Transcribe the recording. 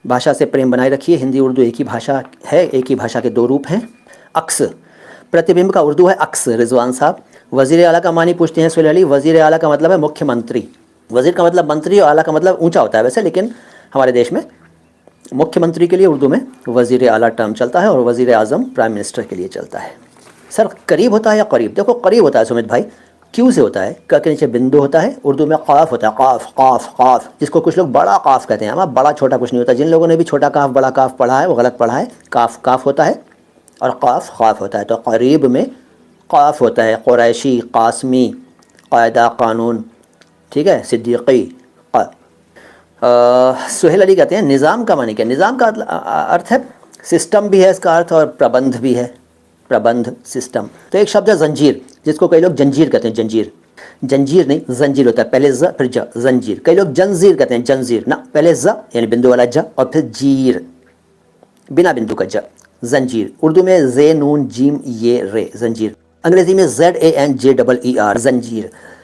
भाषा से प्रेम बनाए रखिए। हिंदी उर्दू एक ही भाषा है, एक ही भाषा के दो रूप हैं। अक्स, प्रतिबिंब का उर्दू है अक्स। रिजवान साहब, वज़ीर आला का मानी पूछते हैं सुहेल अली। वज़ीर आला का मतलब है मुख्यमंत्री। वज़ीर का मतलब मंत्री और आला का मतलब ऊंचा होता है वैसे, लेकिन हमारे देश में मुख्यमंत्री के लिए उर्दू में वज़ीर आला टर्म चलता है और वज़ीर आज़म प्राइम मिनिस्टर के लिए चलता है। सर करीब होता है या करीब? देखो करीब होता है सुमित भाई, क्यों से होता है, क के नीचे बिंदु होता है। उर्दू में काफ होता है, काफ काफ काफ, जिसको कुछ लोग बड़ा काफ कहते हैं। हमारा बड़ा छोटा कुछ नहीं होता। जिन लोगों ने भी छोटा काफ बड़ा काफ पढ़ा है वो गलत पढ़ा है। काफ काफ होता है और काफ खाफ होता है। तो करीब में काफ होता है, कुरैशी, कासमी, कायदा, कानून, ठीक है, सिद्दीक़ी। सुहेल अली कहते हैं निज़ाम का मानी क्या? निज़ाम का अर्थ है सिस्टम भी है इसका अर्थ, और प्रबंध भी है, प्रबंध सिस्टम। तो एक शब्द है जंजीर, जिसको कई लोग जंजीर कहते हैं। जंजीर, जंजीर नहीं जंजीर होता है, पहले ज फिर ज, जंजीर। कई लोग जंजीर कहते हैं, जंजीर ना, पहले ज यानी बिंदु वाला ज और फिर जीर बिना बिंदु का ज, जंजीर। उर्दू में जे नून जीम ये रे, जंजीर। अंग्रेजी में ZANJEER, जंजीर।